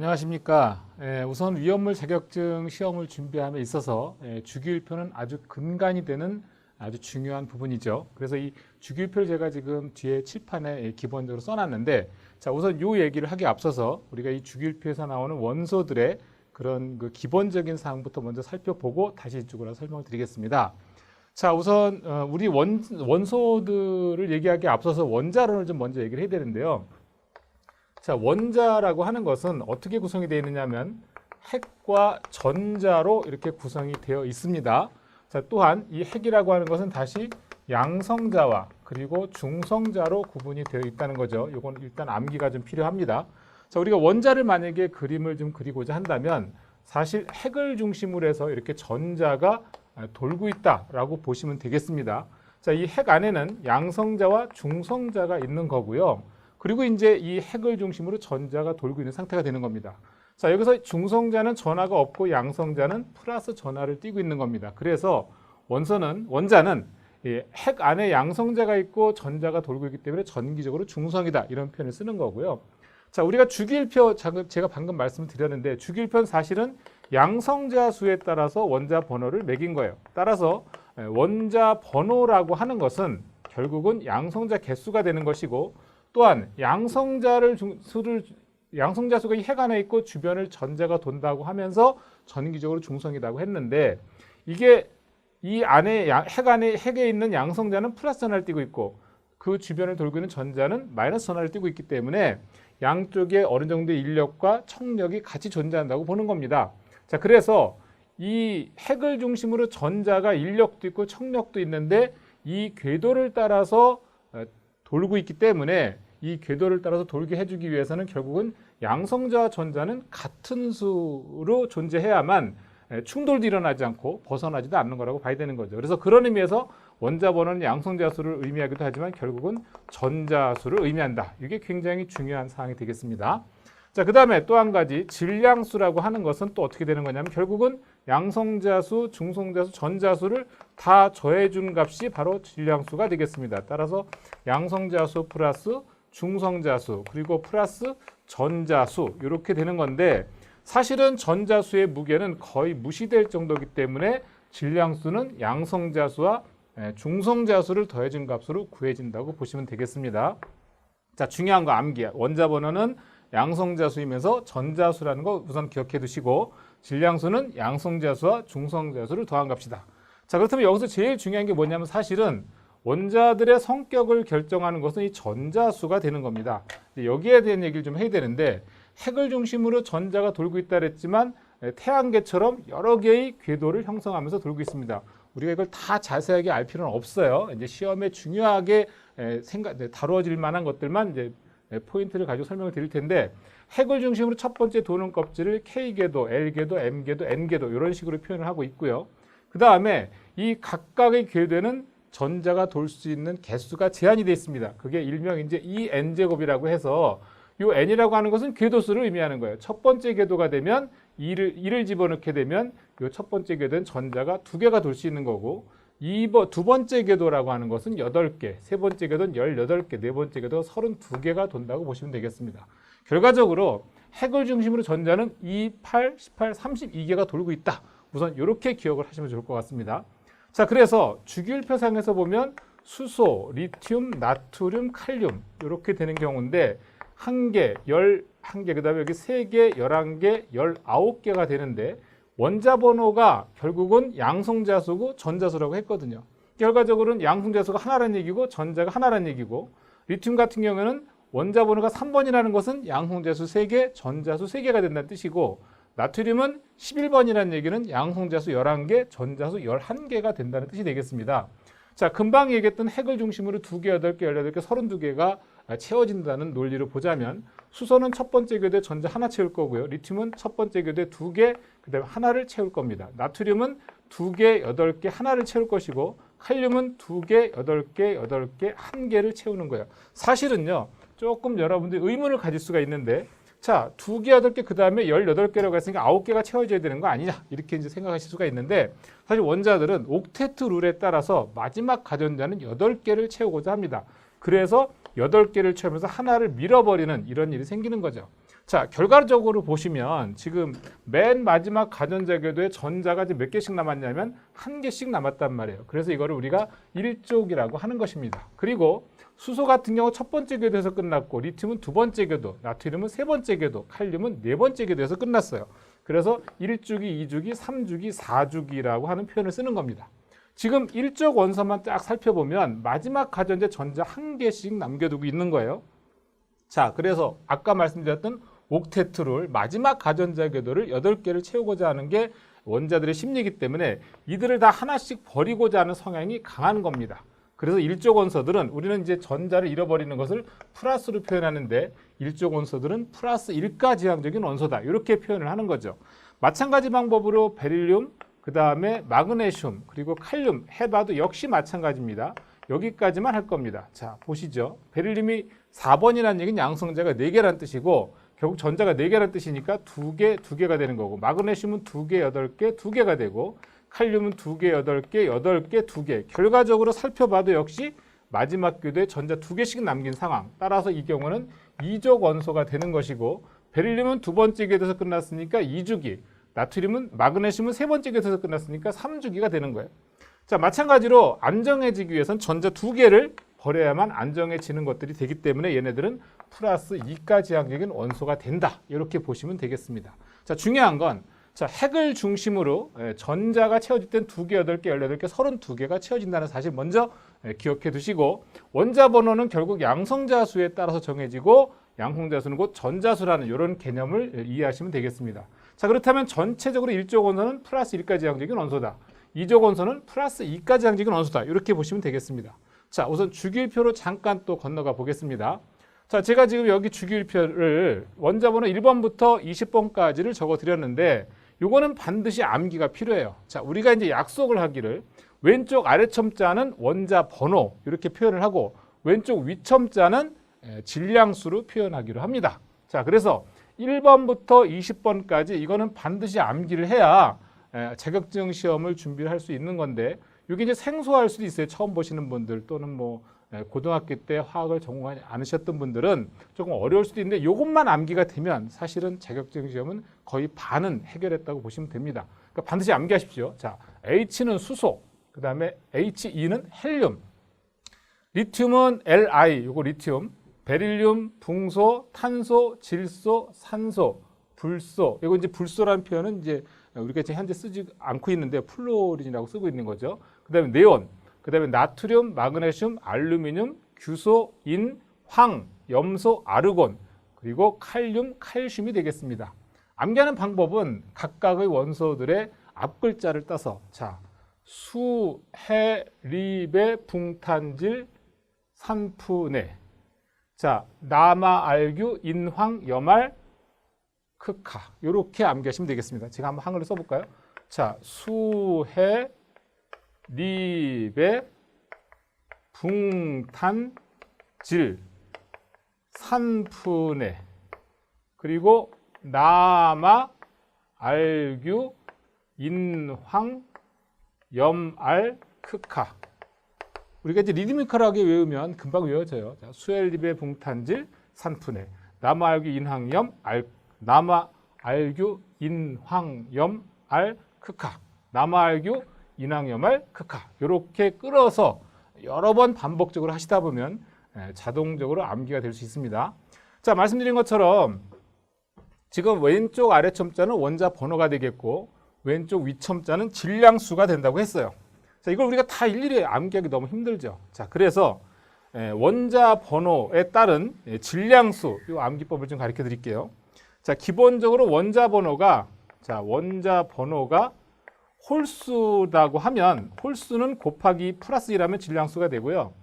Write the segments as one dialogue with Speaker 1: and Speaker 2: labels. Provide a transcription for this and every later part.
Speaker 1: 안녕하십니까. 우선 위험물 자격증 시험을 준비함에 있어서 주기율표는 아주 근간이 되는 아주 중요한 부분이죠. 그래서 이 주기율표를 제가 지금 뒤에 칠판에 기본적으로 써놨는데, 자, 우선 이 얘기를 하기 앞서서 우리가 이 주기율표에서 나오는 원소들의 그런 그 기본적인 사항부터 먼저 살펴보고 다시 이쪽으로 설명을 드리겠습니다. 자, 우선 우리 원소들을 얘기하기에 앞서서 원자론을 좀 먼저 얘기를 해야 되는데요. 자, 원자라고 하는 것은 어떻게 구성이 되어 있느냐 하면 핵과 전자로 이렇게 구성이 되어 있습니다. 자, 또한 이 핵이라고 하는 것은 다시 양성자와 그리고 중성자로 구분이 되어 있다는 거죠. 이건 일단 암기가 좀 필요합니다. 자, 우리가 원자를 만약에 그림을 좀 그리고자 한다면 사실 핵을 중심으로 해서 이렇게 전자가 돌고 있다라고 보시면 되겠습니다. 자, 이 핵 안에는 양성자와 중성자가 있는 거고요. 그리고 이제 이 핵을 중심으로 전자가 돌고 있는 상태가 되는 겁니다. 자, 여기서 중성자는 전하가 없고 양성자는 플러스 전하를 띠고 있는 겁니다. 그래서 원자는 핵 안에 양성자가 있고 전자가 돌고 있기 때문에 전기적으로 중성이다, 이런 표현을 쓰는 거고요. 자, 우리가 주기율표, 제가 방금 말씀을 드렸는데 주기율표는 사실은 양성자 수에 따라서 원자 번호를 매긴 거예요. 따라서 원자 번호라고 하는 것은 결국은 양성자 개수가 되는 것이고, 또한 양성자 수가 이 핵 안에 있고 주변을 전자가 돈다고 하면서 전기적으로 중성이라고 했는데, 이게 이 안에 핵에 있는 양성자는 플러스 전하를 띠고 있고 그 주변을 돌고 있는 전자는 마이너스 전하를 띠고 있기 때문에 양쪽에 어느 정도의 인력과 청력이 같이 존재한다고 보는 겁니다. 자, 그래서 이 핵을 중심으로 전자가 인력도 있고 청력도 있는데 이 궤도를 따라서 돌고 있기 때문에 이 궤도를 따라서 돌게 해주기 위해서는 결국은 양성자와 전자는 같은 수로 존재해야만 충돌도 일어나지 않고 벗어나지도 않는 거라고 봐야 되는 거죠. 그래서 그런 의미에서 원자 번호는 양성자 수를 의미하기도 하지만 결국은 전자 수를 의미한다. 이게 굉장히 중요한 사항이 되겠습니다. 자, 그 다음에 또 한 가지 질량수라고 하는 것은 또 어떻게 되는 거냐면 결국은 양성자 수, 중성자 수, 전자 수를 다 더해준 값이 바로 질량수가 되겠습니다. 따라서 양성자 수 플러스 중성자수 그리고 플러스 전자수, 이렇게 되는 건데, 사실은 전자수의 무게는 거의 무시될 정도이기 때문에 질량수는 양성자수와 중성자수를 더해준 값으로 구해진다고 보시면 되겠습니다. 자, 중요한 거 암기. 원자 번호는 양성자수이면서 전자수라는 거 우선 기억해 두시고, 질량수는 양성자수와 중성자수를 더한 값이다. 자, 그렇다면 여기서 제일 중요한 게 뭐냐면 사실은 원자들의 성격을 결정하는 것은 이 전자수가 되는 겁니다. 여기에 대한 얘기를 좀 해야 되는데, 핵을 중심으로 전자가 돌고 있다 그랬지만 태양계처럼 여러 개의 궤도를 형성하면서 돌고 있습니다. 우리가 이걸 다 자세하게 알 필요는 없어요. 이제 시험에 중요하게 다루어질 만한 것들만 이제 포인트를 가지고 설명을 드릴 텐데, 핵을 중심으로 첫 번째 도는 껍질을 K궤도, L궤도, M궤도, N궤도 이런 식으로 표현을 하고 있고요. 그 다음에 이 각각의 궤도에는 전자가 돌 수 있는 개수가 제한이 되어 있습니다. 그게 일명 이제 N제곱이라고 해서, 이 N이라고 하는 것은 궤도수를 의미하는 거예요. 첫 번째 궤도가 되면 2를 집어넣게 되면 이 첫 번째 궤도는 전자가 2개가 돌 수 있는 거고, 두 번째 궤도라고 하는 것은 8개, 세 번째 궤도는 18개, 네 번째 궤도가 32개가 돈다고 보시면 되겠습니다. 결과적으로 핵을 중심으로 전자는 2, 8, 18, 32개가 돌고 있다. 우선 이렇게 기억을 하시면 좋을 것 같습니다. 자, 그래서 주기율표상에서 보면 수소, 리튬, 나트륨, 칼륨 이렇게 되는 경우인데 1개, 11개, 그 다음에 여기 3개, 11개, 19개가 되는데 원자 번호가 결국은 양성자수고 전자수라고 했거든요. 결과적으로는 양성자수가 하나라는 얘기고 전자가 하나라는 얘기고, 리튬 같은 경우에는 원자 번호가 3번이라는 것은 양성자수 3개, 전자수 3개가 된다는 뜻이고, 나트륨은 11번이라는 얘기는 양성자수 11개, 전자수 11개가 된다는 뜻이 되겠습니다. 자, 금방 얘기했던 핵을 중심으로 2개, 8개, 18개, 32개가 채워진다는 논리로 보자면 수소는 첫 번째 궤도에 전자 하나 채울 거고요. 리튬은 첫 번째 궤도에 2개, 그 다음에 하나를 채울 겁니다. 나트륨은 2개, 8개, 하나를 채울 것이고, 칼륨은 2개, 8개, 8개, 1개를 채우는 거예요. 사실은요, 조금 여러분들이 의문을 가질 수가 있는데, 자, 2개, 8개, 그 다음에 18개라고 했으니까 9개가 채워져야 되는 거 아니냐, 이렇게 이제 생각하실 수가 있는데, 사실 원자들은 옥테트 룰에 따라서 마지막 가전자는 8개를 채우고자 합니다. 그래서 8개를 채우면서 하나를 밀어버리는 이런 일이 생기는 거죠. 자, 결과적으로 보시면 지금 맨 마지막 가전자 궤도에 전자가 지금 몇 개씩 남았냐면 한 개씩 남았단 말이에요. 그래서 이거를 우리가 일족이라고 하는 것입니다. 그리고 수소 같은 경우 첫 번째 궤도에서 끝났고 리튬은 두 번째 궤도, 나트륨은 세 번째 궤도, 칼륨은 네 번째 궤도에서 끝났어요. 그래서 1주기, 2주기, 3주기, 4주기라고 하는 표현을 쓰는 겁니다. 지금 일족 원소만 딱 살펴보면 마지막 가전제 전자 한 개씩 남겨두고 있는 거예요. 자, 그래서 아까 말씀드렸던 옥테트룰 마지막 가전자 궤도를 8개를 채우고자 하는 게 원자들의 심리이기 때문에 이들을 다 하나씩 버리고자 하는 성향이 강한 겁니다. 그래서 일족 원소들은 우리는 이제 전자를 잃어버리는 것을 플러스로 표현하는데 일족 원소들은 플러스 1가지향적인 원소다. 이렇게 표현을 하는 거죠. 마찬가지 방법으로 베릴륨, 그 다음에 마그네슘, 그리고 칼륨 해봐도 역시 마찬가지입니다. 여기까지만 할 겁니다. 자, 보시죠. 베릴륨이 4번이라는 얘기는 양성자가 4개라는 뜻이고 결국 전자가 4개라는 뜻이니까 2개가 되는 거고 마그네슘은 2개, 8개, 2개가 되고 칼륨은 2개, 8개, 8개, 2개. 결과적으로 살펴봐도 역시 마지막 궤도에 전자 2개씩 남긴 상황. 따라서 이 경우는 2족 원소가 되는 것이고 베릴륨은 두 번째 궤도에서 끝났으니까 2주기, 나트륨은 마그네슘은 세 번째 궤도에서 끝났으니까 3주기가 되는 거예요. 자, 마찬가지로 안정해지기 위해서는 전자 2개를 버려야만 안정해지는 것들이 되기 때문에 얘네들은 플러스 2가지향적인 원소가 된다. 이렇게 보시면 되겠습니다. 자, 중요한 건 자, 핵을 중심으로 전자가 채워질 땐 2개, 8개, 18개, 32개가 채워진다는 사실 먼저 기억해 두시고 원자 번호는 결국 양성자 수에 따라서 정해지고 양성자 수는 곧 전자수라는 이런 개념을 이해하시면 되겠습니다. 자, 그렇다면 전체적으로 1족 원소는 플러스 1가지향적인 원소다. 2족 원소는 플러스 2가지향적인 원소다. 이렇게 보시면 되겠습니다. 자, 우선 주기율표로 잠깐 또 건너가 보겠습니다. 자, 제가 지금 여기 주기율표를 원자번호 1번부터 20번까지를 적어 드렸는데 요거는 반드시 암기가 필요해요. 자, 우리가 이제 약속을 하기를 왼쪽 아래 첨자는 원자 번호 이렇게 표현을 하고 왼쪽 위 첨자는 질량수로 표현하기로 합니다. 자, 그래서 1번부터 20번까지 이거는 반드시 암기를 해야 자격증 시험을 준비를 할 수 있는 건데 이게 이제 생소할 수도 있어요. 처음 보시는 분들 또는 뭐 고등학교 때 화학을 전공하지 않으셨던 분들은 조금 어려울 수도 있는데 이것만 암기가 되면 사실은 자격증 시험은 거의 반은 해결했다고 보시면 됩니다. 그러니까 반드시 암기하십시오. 자, H는 수소, 그 다음에 HE는 헬륨, 리튬은 Li, 요거 리튬, 베릴륨, 붕소, 탄소, 질소, 산소, 불소. 이거 이제 불소라는 표현은 이제 우리가 지금 현재 쓰지 않고 있는데 플로린이라고 쓰고 있는 거죠. 그 다음에 네온, 그 다음에 나트륨, 마그네슘, 알루미늄, 규소, 인, 황, 염소, 아르곤, 그리고 칼륨, 칼슘이 되겠습니다. 암기하는 방법은 각각의 원소들의 앞글자를 따서 자, 수, 해, 리베, 붕탄질, 산푸네. 자, 나마, 알규, 인황, 염알, 크카. 이렇게 암기하시면 되겠습니다. 제가 한번 한글로 써볼까요? 자, 수, 해, 리베, 붕탄질, 산푸네, 그리고 나마, 알규, 인황, 염알, 크카. 우리가 이제 리드미컬하게 외우면 금방 외워져요. 자, 수엘리베, 붕탄질, 산푸네, 나마, 알규, 인황염, 나마, 알규, 인황염, 알, 크카. 나마, 알규, 인황염알, 크카. 이렇게 끌어서 여러 번 반복적으로 하시다 보면 자동적으로 암기가 될 수 있습니다. 자, 말씀드린 것처럼 지금 왼쪽 아래 첨자는 원자 번호가 되겠고 왼쪽 위 첨자는 질량수가 된다고 했어요. 자, 이걸 우리가 다 일일이 암기하기 너무 힘들죠. 자, 그래서 원자 번호에 따른 질량수 이 암기법을 좀 가르쳐 드릴게요. 자, 기본적으로 원자 번호가 홀수라고 하면 홀수는 곱하기 플러스 1하면 질량수가 되고요.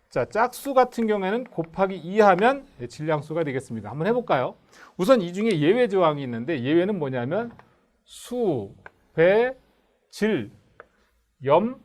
Speaker 1: 자, 짝수 같은 경우에는 곱하기 2하면 질량수가 되겠습니다. 한번 해볼까요? 우선 이 중에 예외 조항이 있는데 예외는 뭐냐면 수, 배, 질, 염,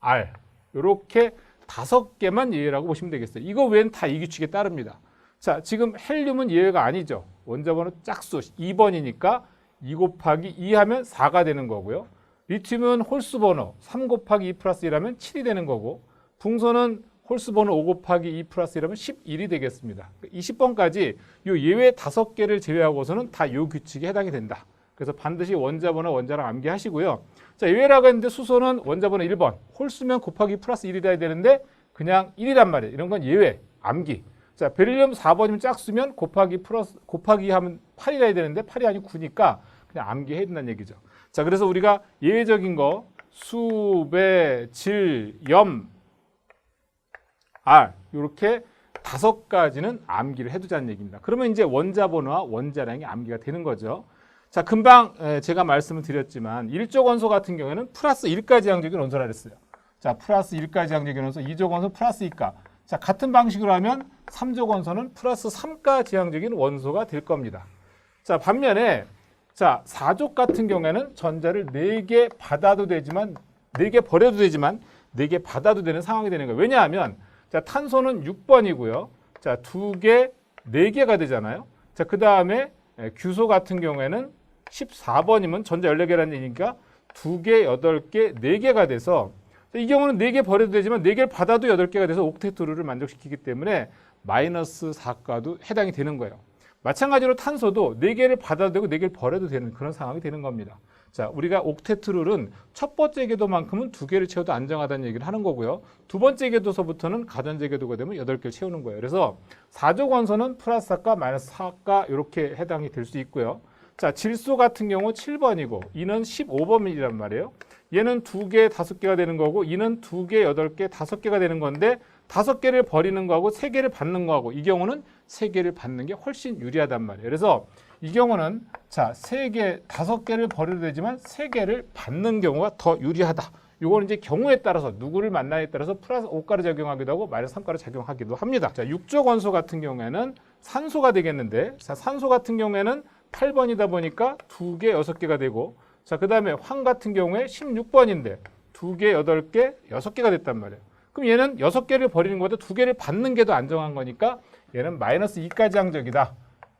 Speaker 1: 알 이렇게 5개만 예외라고 보시면 되겠어요. 이거 외에는 다 이 규칙에 따릅니다. 자, 지금 헬륨은 예외가 아니죠. 원자번호 짝수 2번이니까 2 곱하기 2 하면 4가 되는 거고요. 리튬은 홀수 번호 3 곱하기 2 플러스 1 하면 7이 되는 거고 붕소는 홀수번호 5 곱하기 2 플러스 1하면 11이 되겠습니다. 20번까지 요 예외 5개를 제외하고서는 다 요 규칙에 해당이 된다. 그래서 반드시 원자번호 원자랑 암기하시고요. 자, 예외라고 했는데 수소는 원자번호 1번, 홀수면 곱하기 플러스 1이 돼야 되는데 그냥 1이란 말이에요. 이런 건 예외, 암기. 자, 베릴륨 4번이면 짝수면 곱하기 하면 8이 돼야 되는데 8이 아니고 9니까 그냥 암기해야 된다는 얘기죠. 자, 그래서 우리가 예외적인 거 수, 배, 질, 염, R 이렇게 5가지는 암기를 해두자는 얘기입니다. 그러면 이제 원자번호와 원자량이 암기가 되는 거죠. 자, 금방 제가 말씀을 드렸지만 1족 원소 같은 경우에는 플러스 1까지 항적인 원소라 그랬어요. 자, 플러스 1까지 항적인 원소, 2족 원소 플러스 2가. 자, 같은 방식으로 하면 3족 원소는 플러스 3가 지항적인 원소가 될 겁니다. 자, 반면에 자, 4족 같은 경우에는 전자를 4개 받아도 되지만 4개 버려도 되지만 4개 받아도 되는 상황이 되는 거예요. 왜냐하면 자, 탄소는 6번이고요. 자, 2개, 4개가 되잖아요. 자, 그다음에 규소 같은 경우에는 14번이면 전자 14개라는 얘기니까 2개, 8개, 4개가 돼서 이 경우는 4개 버려도 되지만 4개를 받아도 8개가 돼서 옥테트루를 만족시키기 때문에 마이너스 4가도 해당이 되는 거예요. 마찬가지로 탄소도 4개를 받아도 되고 4개를 버려도 되는 그런 상황이 되는 겁니다. 자, 우리가 옥테트룰은 첫 번째 궤도만큼은 2개를 채워도 안정하다는 얘기를 하는 거고요. 두 번째 궤도서부터는 가전제 궤도가 되면 8개를 채우는 거예요. 그래서 4족 원소는 플러스 4가 마이너스 4가 이렇게 해당이 될 수 있고요. 자, 질소 같은 경우 7번이고 2는 15번이란 말이에요. 얘는 2개, 5개가 되는 거고 2는 2개, 8개, 5개가 되는 건데 5개를 버리는 거하고 3개를 받는 거하고 이 경우는 3개를 받는 게 훨씬 유리하단 말이에요. 그래서 이 경우는 자, 3개, 5개를 버려도 되지만 3개를 받는 경우가 더 유리하다. 이거는 이제 경우에 따라서 누구를 만나에 따라서 플러스 5가를 작용하기도 하고 마이너스 3가를 작용하기도 합니다. 자, 6족 원소 같은 경우에는 산소가 되겠는데 자, 산소 같은 경우에는 8번이다 보니까 2개, 6개가 되고 자, 그다음에 황 같은 경우에 16번인데 2개, 8개, 6개가 됐단 말이에요. 그럼 얘는 6개를 버리는 것보다 2개를 받는 게 더 안정한 거니까 얘는 마이너스 2까지 항적이다.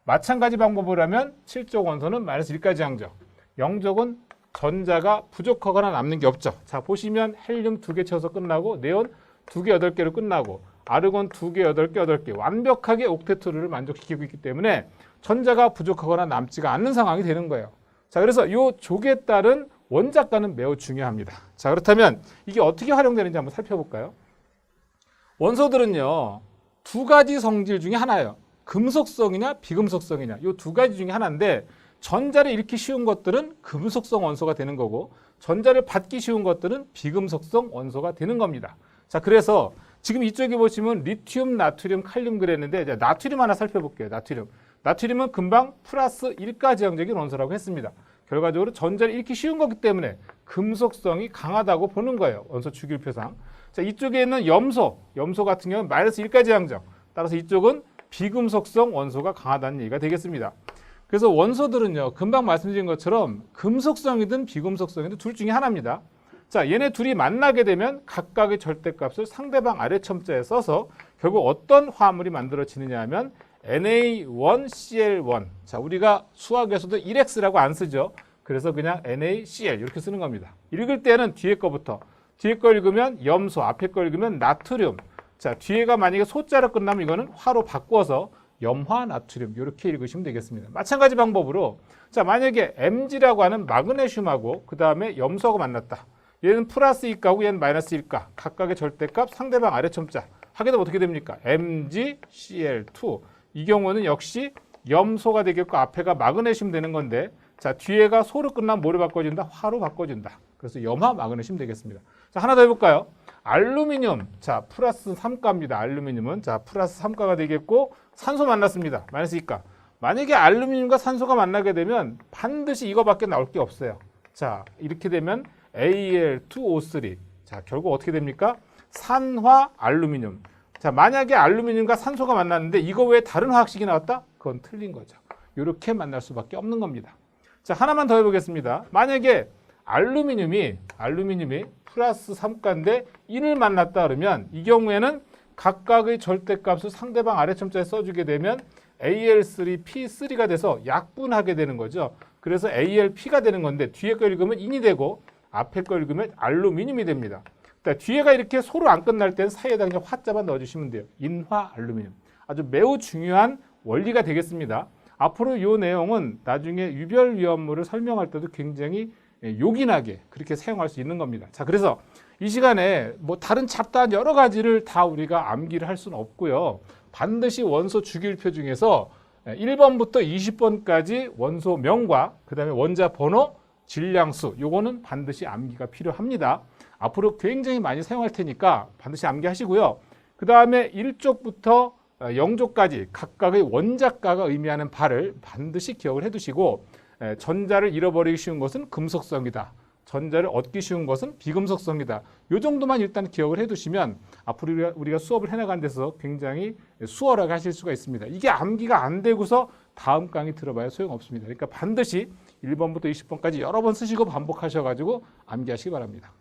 Speaker 1: 마찬가지 방법을 하면 7족 원소는 마이너스 1까지 항적. 0족은 전자가 부족하거나 남는 게 없죠. 자, 보시면 헬륨 2개 채워서 끝나고 네온 2개, 8개로 끝나고 아르곤 2개, 8개, 8개 완벽하게 옥테트루를 만족시키고 있기 때문에 전자가 부족하거나 남지가 않는 상황이 되는 거예요. 자, 그래서 이 족에 따른 원자가는 매우 중요합니다. 자, 그렇다면 이게 어떻게 활용되는지 한번 살펴볼까요? 원소들은요, 2가지 성질 중에 하나예요. 금속성이냐 비금속성이냐 이 2가지 중에 하나인데 전자를 잃기 쉬운 것들은 금속성 원소가 되는 거고 전자를 받기 쉬운 것들은 비금속성 원소가 되는 겁니다. 자, 그래서 지금 이쪽에 보시면 리튬, 나트륨, 칼륨 그랬는데 이제 나트륨 하나 살펴볼게요. 나트륨은 금방 플러스 1가 지향적인 원소라고 했습니다. 결과적으로 전자를 잃기 쉬운 거기 때문에 금속성이 강하다고 보는 거예요. 원소 주기율표상. 자, 이쪽에 있는 염소 같은 경우는 마이너스 1가 지향적. 따라서 이쪽은 비금속성 원소가 강하다는 얘기가 되겠습니다. 그래서 원소들은요, 금방 말씀드린 것처럼 금속성이든 비금속성이든 둘 중에 하나입니다. 자, 얘네 둘이 만나게 되면 각각의 절대값을 상대방 아래 첨자에 써서 결국 어떤 화합물이 만들어지느냐 하면 Na1Cl1. 자, 우리가 수학에서도 1X라고 안 쓰죠. 그래서 그냥 NaCl 이렇게 쓰는 겁니다. 읽을 때는 뒤에 거부터. 뒤에 거 읽으면 염소, 앞에 거 읽으면 나트륨. 자, 뒤에가 만약에 소자로 끝나면 이거는 화로 바꿔서 염화 나트륨 이렇게 읽으시면 되겠습니다. 마찬가지 방법으로 자, 만약에 Mg라고 하는 마그네슘하고 그 다음에 염소하고 만났다. 얘는 플러스 2가고 얘는 마이너스 1가. 각각의 절대값 상대방 아래 첨자. 하게 되면 어떻게 됩니까? MgCl2. 이 경우는 역시 염소가 되겠고 앞에가 마그네슘 되는 건데 자, 뒤에가 소로 끝나면 뭐로 바꿔준다? 화로 바꿔준다. 그래서 염화 마그네슘 되겠습니다. 자, 하나 더 해볼까요? 알루미늄. 자, 플러스 3가입니다. 알루미늄은 자, 플러스 3가가 되겠고 산소 만났습니다. 마이너스 2가. 만약에 알루미늄과 산소가 만나게 되면 반드시 이거밖에 나올 게 없어요. 자, 이렇게 되면 Al2O3. 자, 결국 어떻게 됩니까? 산화 알루미늄. 자, 만약에 알루미늄과 산소가 만났는데 이거 외에 다른 화학식이 나왔다? 그건 틀린 거죠. 이렇게 만날 수밖에 없는 겁니다. 자, 하나만 더 해보겠습니다. 만약에 알루미늄이 플러스 3가인데 1을 만났다 그러면 이 경우에는 각각의 절대값을 상대방 아래 첨자에 써주게 되면 Al3P3가 돼서 약분하게 되는 거죠. 그래서 AlP가 되는 건데 뒤에 거 읽으면 인이 되고 앞에 거 읽으면 알루미늄이 됩니다. 뒤에가 이렇게 소로 안 끝날 때는 사이에다 그냥 화자만 넣어주시면 돼요. 인화 알루미늄. 아주 매우 중요한 원리가 되겠습니다. 앞으로 이 내용은 나중에 유별 위험물을 설명할 때도 굉장히 요긴하게 그렇게 사용할 수 있는 겁니다. 자, 그래서 이 시간에 뭐 다른 잡다한 여러 가지를 다 우리가 암기를 할 수는 없고요. 반드시 원소 주기율표 중에서 1번부터 20번까지 원소명과 그 다음에 원자 번호, 질량수, 요거는 반드시 암기가 필요합니다. 앞으로 굉장히 많이 사용할 테니까 반드시 암기하시고요. 그 다음에 1족부터 0족까지 각각의 원자가가 의미하는 바를 반드시 기억을 해두시고, 전자를 잃어버리기 쉬운 것은 금속성이다. 전자를 얻기 쉬운 것은 비금속성이다. 이 정도만 일단 기억을 해두시면 앞으로 우리가 수업을 해나가는 데서 굉장히 수월하게 하실 수가 있습니다. 이게 암기가 안 되고서 다음 강의 들어봐야 소용없습니다. 그러니까 반드시 1번부터 20번까지 여러 번 쓰시고 반복하셔가지고 암기하시기 바랍니다.